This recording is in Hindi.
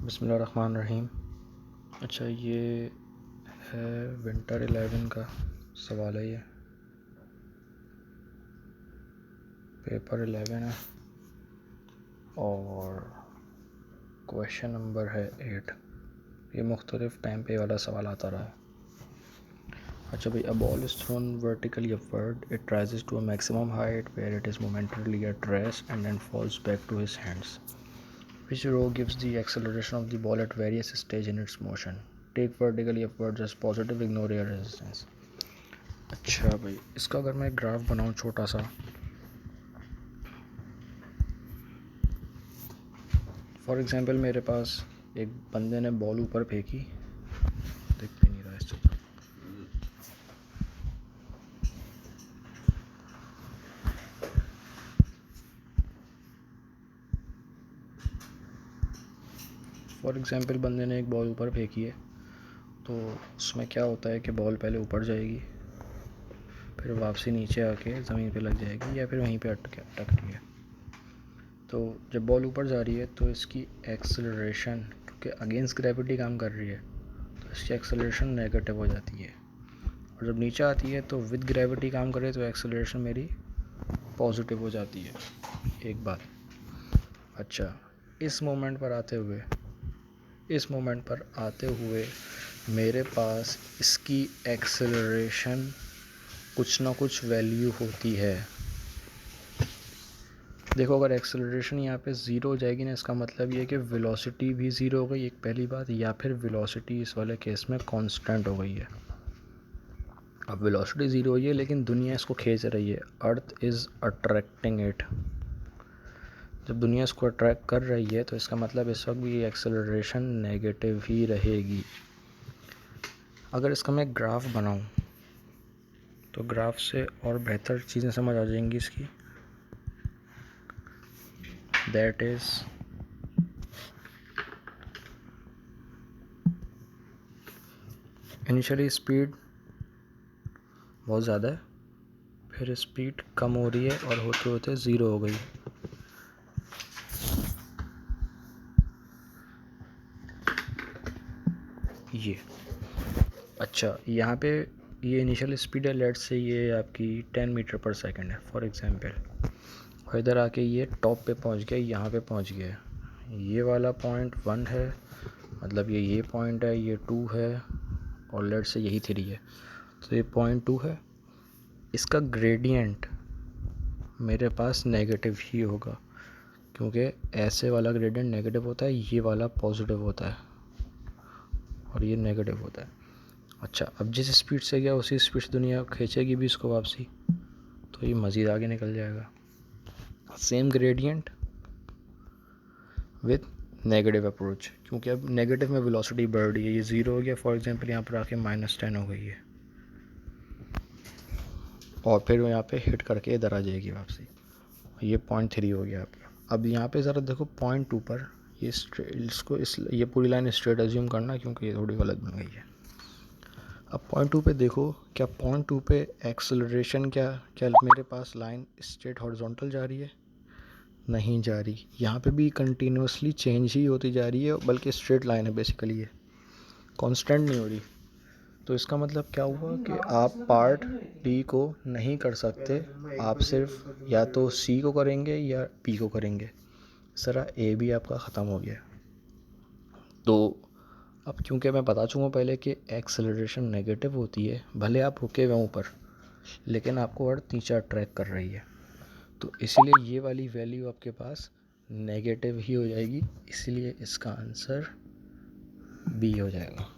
बिस्मिल्लाहिर्रहमानिर्रहीम। अच्छा, ये है विंटर 11 का सवाल है। ये पेपर 11 है और क्वेश्चन नंबर है 8। ये मुख्तलिफ टाइम पे वाला सवाल आता रहा है। अच्छा भाई, a ball is thrown vertically upward. It rises to a maximum height where it is momentarily at rest and then falls back to his hands. Which row gives the acceleration of the ball at various stage in its motion? Take vertically upwards as positive, ignore air resistance. अच्छा भाई, इसका अगर मैं ग्राफ बनाऊँ छोटा सा, फॉर एग्जांपल मेरे पास एक बंदे ने बॉल ऊपर फेंकी, दिख भी नहीं रहा इस चित्र। फॉर एग्जांपल बंदे ने एक बॉल ऊपर फेंकी है, तो उसमें क्या होता है कि बॉल पहले ऊपर जाएगी, फिर वापसी नीचे आके ज़मीन पे लग जाएगी या फिर वहीं पे अटकती है। तो जब बॉल ऊपर जा रही है तो इसकी एक्सेलरेशन, क्योंकि अगेंस्ट ग्रेविटी काम कर रही है, तो इसकी एक्सेलरेशन नेगेटिव हो जाती है। और जब नीचे आती है तो विद ग्रेविटी काम करे तो एक्सेलरेशन मेरी पॉजिटिव हो जाती है। एक बात। अच्छा, इस मोमेंट पर आते हुए मेरे पास इसकी एक्सेलरेशन कुछ ना कुछ वैल्यू होती है। देखो, अगर एक्सेलरेशन यहाँ पे ज़ीरो हो जाएगी ना, इसका मतलब ये है कि वेलोसिटी भी ज़ीरो हो गई, एक पहली बात, या फिर वेलोसिटी इस वाले केस में कांस्टेंट हो गई है। अब वेलोसिटी ज़ीरो हुई है लेकिन दुनिया इसको खींच रही है, अर्थ इज़ अट्रैक्टिंग इट। जब दुनिया इसको अट्रैक्ट कर रही है तो इसका मतलब इस वक्त भी एक्सेलरेशन नेगेटिव ही रहेगी। अगर इसका मैं ग्राफ बनाऊं तो ग्राफ से और बेहतर चीज़ें समझ आ जाएंगी इसकी। दैट इज़ इनिशियली स्पीड बहुत ज़्यादा है, फिर स्पीड कम हो रही है और होते होते ज़ीरो हो गई। ये अच्छा, यहाँ पे ये इनिशियल स्पीड है, लेट से ये आपकी 10 मीटर पर सेकंड है फॉर एग्जांपल, और इधर आके ये टॉप पे पहुँच गया, यहाँ पे पहुँच गया। ये वाला पॉइंट 1 है, मतलब ये पॉइंट है, ये 2 है, और लेट से यही 3 है, तो ये पॉइंट 2 है। इसका ग्रेडियंट मेरे पास नेगेटिव ही होगा, क्योंकि ऐसे वाला ग्रेडियंट नेगेटिव होता है, ये वाला पॉजिटिव होता है और ये नेगेटिव होता है। अच्छा, अब जिस स्पीड से गया उसी स्पीड से दुनिया खींचेगी भी इसको वापसी, तो ये मज़ीद आगे निकल जाएगा। Same gradient with negative approach, क्योंकि अब नेगेटिव में वेलोसिटी बढ़ रही है, ये ज़ीरो हो गया फॉर एग्जांपल, यहाँ पर आके -10 हो गई है और फिर यहाँ पे हिट करके इधर आ जाएगी वापसी। ये 0.3 हो गया आपका। अब यहाँ पे ज़रा देखो 0.2 पर, ये पूरी लाइन स्ट्रेट एज्यूम करना, क्योंकि ये थोड़ी गलत बन गई है। अब 0.2 पे देखो, क्या 0.2 पे एक्सेलरेशन क्या मेरे पास लाइन स्ट्रेट हॉरिजॉन्टल जा रही है? नहीं जा रही। यहाँ पे भी कंटिन्यूसली चेंज ही होती जा रही है, बल्कि स्ट्रेट लाइन है बेसिकली, ये कांस्टेंट नहीं हो रही। तो इसका मतलब क्या हुआ कि आप पार्ट डी को नहीं कर सकते, आप सिर्फ या तो सी को करेंगे या बी को करेंगे। सरा ए भी आपका ख़त्म हो गया। तो अब क्योंकि मैं बता चुका हूँ पहले कि एक्सेलरेशन नेगेटिव होती है, भले आप रुके हुए ऊपर, लेकिन आपको अर्थ नीचे अट्रैक्ट कर रही है, तो इसीलिए ये वाली वैल्यू आपके पास नेगेटिव ही हो जाएगी। इसलिए इसका आंसर बी हो जाएगा।